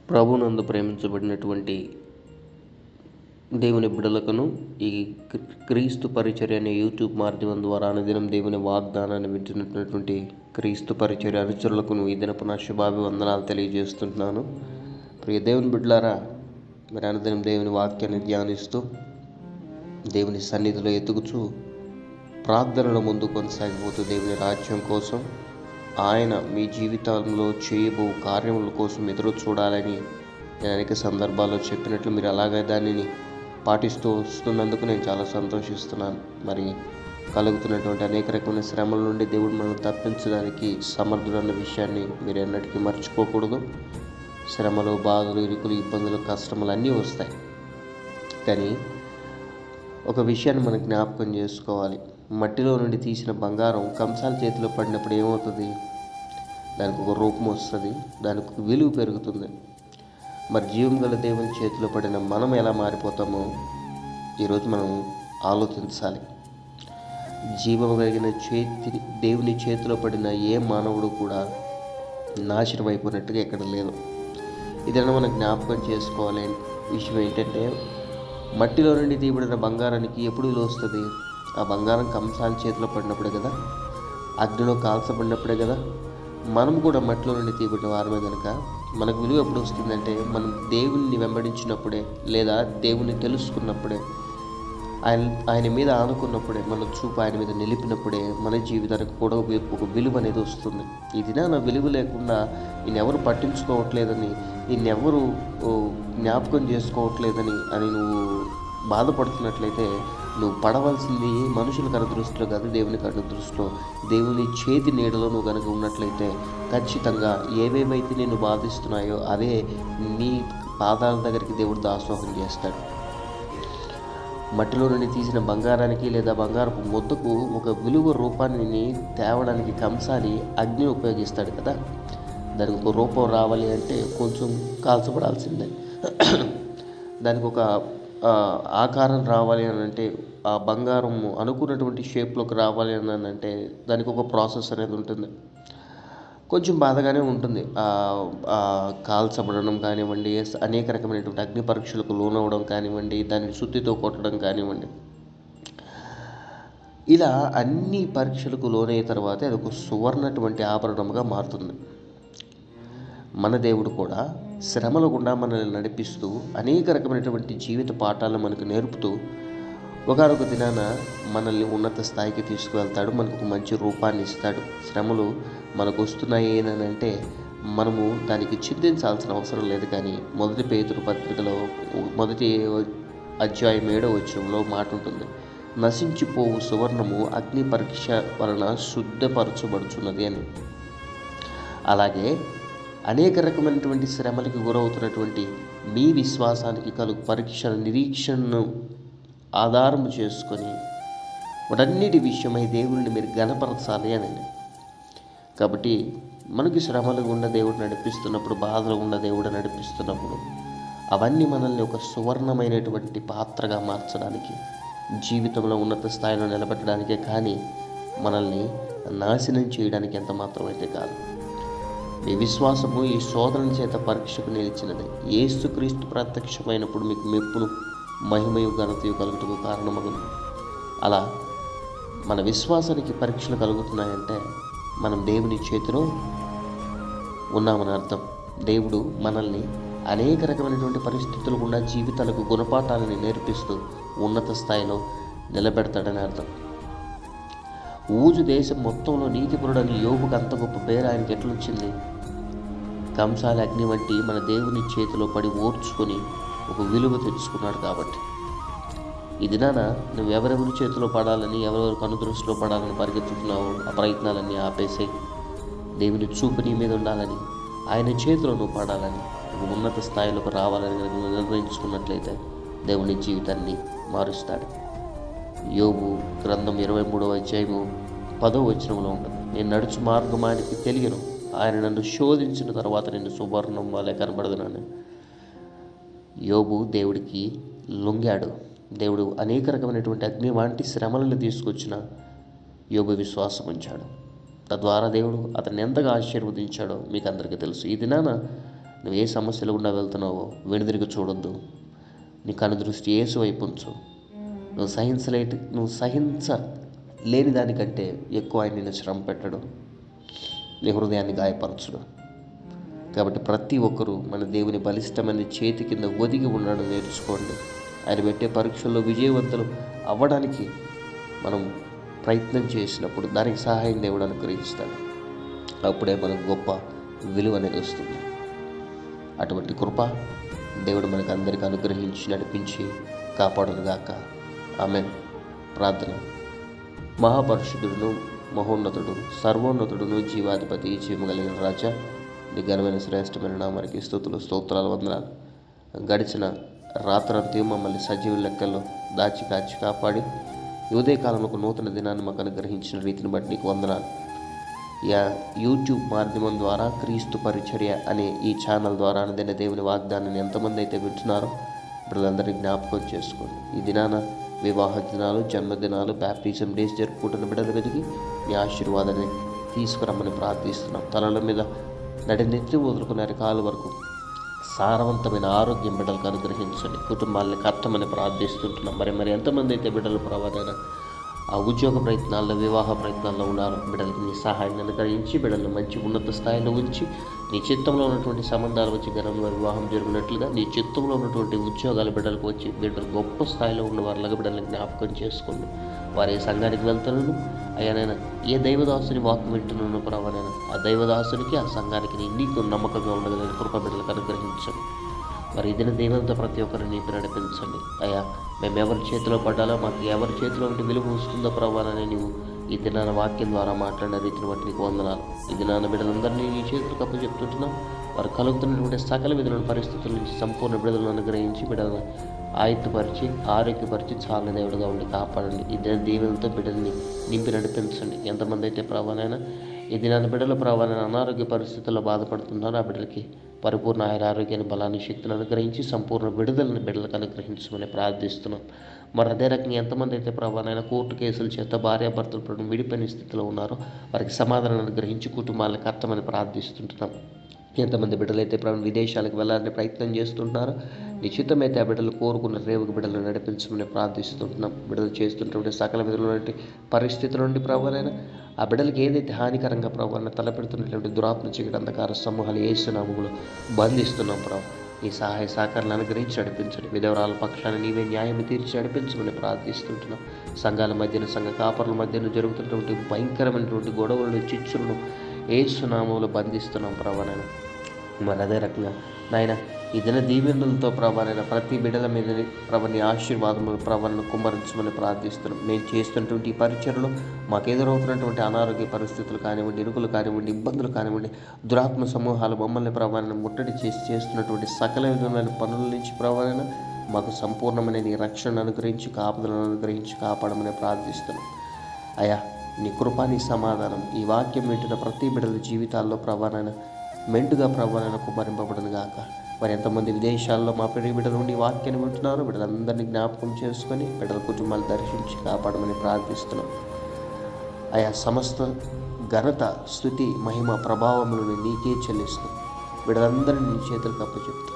ప్రభునందు ప్రేమించబడినటువంటి దేవుని బిడలకును ఈ క్రీస్తు పరిచర్య అనే యూట్యూబ్ మాధ్యమం ద్వారా అనుదినం దేవుని వాగ్దానాన్ని వింటున్నటువంటి క్రీస్తు పరిచర్య అనుచరులకును ఈ దినపు నా శుభాభివందనాలు తెలియజేస్తుంటున్నాను. ప్రియ దేవుని బిడ్డలారా, మీరు అనుదినం దేవుని వాక్యాన్ని ధ్యానిస్తూ దేవుని సన్నిధిలో ఎదుగుచూ ప్రార్థనల ముందు కొనసాగిపోతూ దేవుని రాజ్యం కోసం, ఆయన మీ జీవితంలో చేయబో కార్యముల కోసం ఎదురు చూడాలని నేను అనేక సందర్భాల్లో చెప్పినట్లు మీరు అలాగే దానిని పాటిస్తూ వస్తున్నందుకు నేను చాలా సంతోషిస్తున్నాను. మరి కలుగుతున్నటువంటి అనేక రకమైన శ్రమల నుండి దేవుడు మనల్ని తప్పించడానికి సమర్థుడు అన్న విషయాన్ని మీరు ఎన్నటికీ మర్చిపోకూడదు. శ్రమలు, బాధలు, ఇరుకులు, ఇబ్బందులు, కష్టములు అన్నీ వస్తాయి. కానీ ఒక విషయాన్ని మనం జ్ఞాపకం చేసుకోవాలి. మట్టిలో నుండి తీసిన బంగారం కంసాల చేతిలో పడినప్పుడు ఏమవుతుంది? దానికి ఒక రూపం వస్తుంది, దానికి ఒక విలువ పెరుగుతుంది. మరి జీవం గల దేవుని చేతిలో పడిన మనం ఎలా మారిపోతామో ఈరోజు మనం ఆలోచించాలి. జీవం కలిగిన దేవుని చేతిలో పడిన ఏ మానవుడు కూడా నాశనం అయిపోయినట్టుగా ఎక్కడ లేదు. ఇదైనా మనం జ్ఞాపకం చేసుకోవాలి. విషయం ఏంటంటే, మట్టిలో నుండి తీయబడిన బంగారానికి ఎప్పుడు విలువ వస్తుంది? ఆ బంగారం కంసాల చేతిలో పడినప్పుడే కదా, అగ్నిలో కాల్చబడినప్పుడే కదా. మనం కూడా మట్టిలో నుండి తీయబడిన వారమే కనుక మనకు విలువ ఎప్పుడు వస్తుందంటే, మనం దేవుని వెంబడించినప్పుడే, లేదా దేవుని తెలుసుకున్నప్పుడే, ఆయన మీద ఆనుకున్నప్పుడే, మన చూపు ఆయన మీద నిలిపినప్పుడే మన జీవితానికి కూడా ఒక విలువ అనేది వస్తుంది. ఇది నా విలువ లేకుండా ఈయనెవరు పట్టించుకోవట్లేదని, ఈయనెవరు జ్ఞాపకం చేసుకోవట్లేదని అని నువ్వు బాధపడుతున్నట్లయితే, నువ్వు పడవలసింది మనుషుల కను దృష్టిలో కాదు, దేవుని కను దృష్టిలో, దేవుని చేతి నీడలో నువ్వు కనుక ఉన్నట్లయితే ఖచ్చితంగా ఏవేవైతే నేను బాధిస్తున్నాయో అవే నీ పాదాల దగ్గరికి దేవుడు దాసోహం చేస్తాడు. మట్టిలో నుండి తీసిన బంగారానికి లేదా బంగారపు ముద్దకు ఒక విలువ రూపాన్ని తేవడానికి కంసాలి అగ్ని ఉపయోగిస్తాడు కదా. దానికి ఒక రూపం రావాలి అంటే కొంచెం కాల్చబడాల్సిందే. దానికి ఒక ఆకారం రావాలి అని అంటే, ఆ బంగారం అనుకున్నటువంటి షేప్లోకి రావాలి అని అంటే దానికి ఒక ప్రాసెస్ అనేది ఉంటుంది. కొంచెం బాధగానే ఉంటుంది. కాల్చబడడం కానివ్వండి, అనేక రకమైనటువంటి అగ్ని పరీక్షలకు లోనవ్వడం కానివ్వండి, దాన్ని సుత్తితో కొట్టడం కానివ్వండి, ఇలా అన్ని పరీక్షలకు లోనయ్యే తర్వాతే అది ఒక సువర్ణటువంటి ఆభరణంగా మారుతుంది. మన దేవుడు కూడా శ్రమల గుండా మనల్ని నడిపిస్తూ అనేక రకమైనటువంటి జీవిత పాఠాలను మనకు నేర్పుతూ ఒకనొక దినాన మనల్ని ఉన్నత స్థాయికి తీసుకువెళ్తాడు. మనకు ఒక మంచి రూపాన్ని ఇస్తాడు. శ్రమలు మనకు వస్తున్నాయి అంటే మనము దానికి చింతించాల్సిన అవసరం లేదు. కానీ మొదటి పేతురు పత్రికలో మొదటి అధ్యాయం 7వ వచనంలో మాట ఉంటుంది, నశించిపోవు సువర్ణము అగ్ని పరీక్ష వలన శుద్ధపరచబడుచున్నది అని. అలాగే అనేక రకమైనటువంటి శ్రమలకు గురవుతున్నటువంటి మీ విశ్వాసానికి కలుగు పరీక్ష నిరీక్షణను ఆధారము చేసుకొని వాటన్నిటి విషయమై దేవుడిని మీరు గణపరచాలి అని. కాబట్టి మనకి శ్రమలు గుండా దేవుడు నడిపిస్తున్నప్పుడు, బాధలు గుండా దేవుడు నడిపిస్తున్నప్పుడు, అవన్నీ మనల్ని ఒక సువర్ణమైనటువంటి పాత్రగా మార్చడానికి, జీవితంలో ఉన్నత స్థాయిలో నిలబెట్టడానికే కానీ మనల్ని నాశనం చేయడానికి ఎంత మాత్రమైతే కాదు. మీ విశ్వాసము ఈ శోధన చేత పరీక్షకు నిలిచినది. యేసుక్రీస్తు ప్రత్యక్షమైనప్పుడు మీకు మెప్పును, మహిమయు, ఘనతయు కలుగుటకు కారణమగును. అలా మన విశ్వాసానికి పరీక్షలు కలుగుతున్నాయంటే మనం దేవుని చేతిలో ఉన్నామని అర్థం. దేవుడు మనల్ని అనేక రకమైనటువంటి పరిస్థితులు గుండా జీవితాలకు గుణపాఠాలని నేర్పిస్తూ ఉన్నత స్థాయిలో నిలబెడతాడని అర్థం. ఊజు దేశం మొత్తంలో నీతిపరుడని యోబుకు అంత గొప్ప పేరు ఆయనకి ఎట్లొచ్చింది? కంసాల అగ్ని వంటి మన దేవుని చేతిలో పడి ఓర్చుకొని ఒక విలువ తెచ్చుకున్నాడు కాబట్టి. ఈ దినాన నువ్వు ఎవరెవరి చేతిలో పడాలని, ఎవరెవరి కనుదృష్టిలో పడాలని పరిగెత్తుతున్నావు, ఆ ప్రయత్నాలన్నీ ఆపేసే, దేవుని చూపు నీ మీద ఉండాలని, ఆయన చేతిలో నువ్వు పడాలని, నువ్వు ఉన్నత స్థాయిలోకి రావాలని నువ్వు నిర్ణయించుకున్నట్లయితే దేవుని జీవితాన్ని మారుస్తాడు. యోబు గ్రంథం 23వ అధ్యాయము 10వ వచనంలో ఉంటుంది, నేను నడుచు మార్గమానికి తెలియను, ఆయన నన్ను శోధించిన తర్వాత నేను సువర్ణం వలె కనబడదునని. యోబు దేవుడికి లొంగాడు. దేవుడు అనేక రకమైనటువంటి అగ్ని వంటి శ్రమలను తీసుకొచ్చిన యోబు విశ్వాసం ఉంచాడు. తద్వారా దేవుడు అతన్ని ఎంతగా ఆశీర్వదించాడో మీకు అందరికీ తెలుసు. ఈ దినాన నువ్వు ఏ సమస్యలు గుండా వెళ్తున్నావో వెనుదిరిగి చూడొద్దు. నీ కను దృష్టి యేసు వైపు ఉంచు. నువ్వు సహించలేని దానికంటే ఎక్కువ ఆయన నిన్ను శ్రమ పెట్టడు, నీ హృదయాన్ని గాయపరచడు. కాబట్టి ప్రతి ఒక్కరూ మన దేవుని బలిష్టమైన చేతి కింద ఒదిగి ఉండడం నేర్చుకోండి. ఆయన పెట్టే పరీక్షల్లో విజయవంతులు అవ్వడానికి మనం ప్రయత్నం చేసినప్పుడు దానికి సహాయం దేవుడు అనుగ్రహిస్తాడు. అప్పుడే మనకు గొప్ప విలువ అనేది వస్తుంది. అటువంటి కృప దేవుడు మనకు అందరికీ అనుగ్రహించి నడిపించి కాపాడునుగాక. ఆమేన్. ప్రార్థన. మహాపరిశుద్ధుడును మహోన్నతుడు సర్వోన్నతుడును జీవాధిపతి జీవగలిగిన రాజా, నీ ఘనమైన శ్రేష్టమైన నామానికి స్తోత్రాలు వందనాలు. గడిచిన రాత్రంతా మమ్మల్ని సజీవ లెక్కల్లో దాచి కాచి కాపాడి ఉదయకాలంలో ఒక నూతన దినాన్ని మాకు అనుగ్రహించిన రీతిని బట్టి నీకు వందనాలు. యూట్యూబ్ మాధ్యమం ద్వారా క్రీస్తు పరిచర్య అనే ఈ ఛానల్ ద్వారా అనదైన దేవుని వాగ్దానాన్ని ఎంతమంది అయితే వింటున్నారో బిడ్డలందరినీ జ్ఞాపకం చేసుకోండి. ఈ దినాన వివాహ దినాలు, జన్మదినాలు, బ్యాప్టిజం డేస్ జరుపుకుంటున్న బిడ్డల మీదకి నీ ఆశీర్వాదాన్ని తీసుకురమ్మని ప్రార్థిస్తున్నాం. తలల మీద నడినెత్తి వదులుకున్న కాలు వరకు సారవంతమైన ఆరోగ్యం బిడ్డలకు అనుగ్రహించండి. కుటుంబాలను కట్టమని ప్రార్థిస్తుంటున్నాం. మరి ఎంతమంది అయితే బిడ్డలు ప్రవాదైన ఆ ఉద్యోగ ప్రయత్నాల్లో, వివాహ ప్రయత్నాల్లో ఉన్నారు, బిడ్డలకి నీ సహాయాన్ని అనుగ్రహించి బిడ్డలను మంచి ఉన్నత స్థాయిలో ఉంచి నీ చిత్తంలో ఉన్నటువంటి సంబంధాలు వచ్చి ఘనంగా వివాహం జరిగినట్లుగా నీ చిత్తంలో ఉన్నటువంటి ఉద్యోగాలు బిడ్డలకు వచ్చి బిడ్డలు గొప్ప స్థాయిలో ఉన్న వారిలాగా బిడ్డలను జ్ఞాపకం చేసుకోండి. వారు ఏ సంఘానికి వెళ్తున్నాను అయ్యానైనా ఏ దైవదాసుని వాక్యం వింటున్నాను ప్రభానైనా ఆ దైవదాసునికి ఆ సంఘానికి నీకు నమ్మకంగా ఉండగలిగిన కృప బిడ్డలకు అనుగ్రహించండి. మరి ఇదిన దేవునితో ప్రతి ఒక్కరిని నీకు నడిపించండి. అయ్యా మేము ఎవరి చేతిలో పడ్డాలో మాకు ఎవరి చేతిలో ఉంటే విలువ వస్తుందో ప్రభావాలని నీవు ఈ దినాన వాక్యం ద్వారా మాట్లాడిన రీతిని బట్టి నీకు వందనాలు. ఈ దినాన బిడ్డలందరినీ నీ చేతులకు అప్పచెప్తుంటున్నాం. వారు కలుగుతున్నటువంటి సకల విధులను పరిస్థితుల నుంచి సంపూర్ణ బిడ్డలను అనుగ్రహించి బిడ్డలను ఆయుత్తపరిచి ఆరోగ్యపరిచి చాలా దేవుడుగా ఉండి కాపాడండి. ఈ దిన దీవెనలతో బిడ్డల్ని నింపి నడిపించండి. ఎంతమంది అయితే ప్రభావైనా ఈ దినాన్ని బిడ్డల ప్రభావైన అనారోగ్య పరిస్థితుల్లో బాధపడుతున్నారో ఆ బిడ్డలకి పరిపూర్ణ ఆరోగ్యాన్ని, బలాన్ని, శక్తిని అనుగ్రహించి సంపూర్ణ విడుదలని బిడ్డలకు అనుగ్రహించమని ప్రార్థిస్తున్నాం. మరి అదే రకంగా ఎంతమంది అయితే ప్రభావైనా కోర్టు కేసుల చేత భార్యాభర్తలు విడిపోయిన స్థితిలో ఉన్నారో వారికి సమాధానం అనుగ్రహించి కుటుంబాలను కట్టమని ప్రార్థిస్తుంటున్నాం. ఎంతమంది బిడ్డలైతే విదేశాలకు వెళ్ళాలని ప్రయత్నం చేస్తుంటున్నారో నిశ్చితమైతే ఆ బిడ్డలు కోరుకున్న రేవుకు బిడ్డలు నడిపించమని ప్రార్థిస్తుంటున్నాం. బిడ్డలు చేస్తుంటే సకల విధులైన పరిస్థితుల నుండి ప్రభావైనా ఆ బిడ్డలకి ఏదైతే హానికరంగా ప్రభావాన్ని తలపెడుతున్నటువంటి దురాత్మ చీకటి అంధకార సమూహాలు యేసునామములో బంధిస్తున్నాం. ప్రభావ నీ సహాయ సహకారాలను అనుగ్రహించి నడిపించండి. విధవరాల పక్షాన్ని నీవే న్యాయం తీర్చి నడిపించమని ప్రార్థిస్తుంటున్నాం. సంఘాల మధ్యన, సంఘ కాపరుల మధ్యన జరుగుతున్నటువంటి భయంకరమైనటువంటి గొడవలను, చిచ్చులను యేసునామములో బంధిస్తున్నాం ప్రభావైనా. మరి అదే రకంగా నాయన ఈ దిన దీవెనలతో ప్రభావైన ప్రతి బిడ్డల మీద ప్రభని ఆశీర్వాదములు ప్రభలను కుమ్మరించమని ప్రార్థిస్తున్నాం. మేము చేస్తున్నటువంటి ఈ పరిచయలో మాకు ఎదురవుతున్నటువంటి అనారోగ్య పరిస్థితులు కానివ్వండి, ఇరుకులు కానివ్వండి, ఇబ్బందులు కానివ్వండి, దురాత్మ సమూహాలు మమ్మల్ని ప్రభావాన్ని ముట్టడి చేస్తున్నటువంటి సకల విధమైన పనుల నుంచి ప్రభావైన మాకు సంపూర్ణమైన నీ రక్షణ అనుగ్రహించి కాపుదలను అనుగ్రహించి కాపాడమని ప్రార్థిస్తున్నాం. అయ్యా నీ కృపా, నీ సమాధానం ఈ వాక్యం వింటున్న ప్రతి బిడ్డల జీవితాల్లో ప్రభావైన మెండుగా ప్రభావైన కుమ్మరింపబడను గాక. మరి ఎంతమంది విదేశాల్లో మా బిడ్డల నుండి వాక్యాన్ని వింటున్నారు, బిడ్డలందరినీ జ్ఞాపకం చేసుకొని బిడ్డల కుటుంబాలు దర్శించి కాపాడమని ప్రార్థిస్తున్నాం. ఆయా సమస్త ఘనత, స్తుతి, మహిమ, ప్రభావములను నీకే చెల్లిస్తూ బిడ్డలందరినీ నీ చేతులకు అప్పచెప్తూ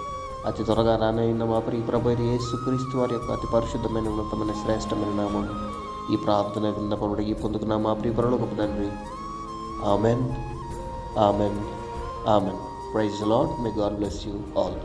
అతి త్వరగా రానైన మా ప్రభు యేసుక్రీస్తు వారి యొక్క అతి పరిశుద్ధమైన, ఉన్నతమైన, శ్రేష్టమైన నామం ఈ ప్రార్థన విన్నపముడు ఈ పొందుకున్న మా పరలోకపు తండ్రి. Amen, amen, amen. Praise the Lord. May God bless you all.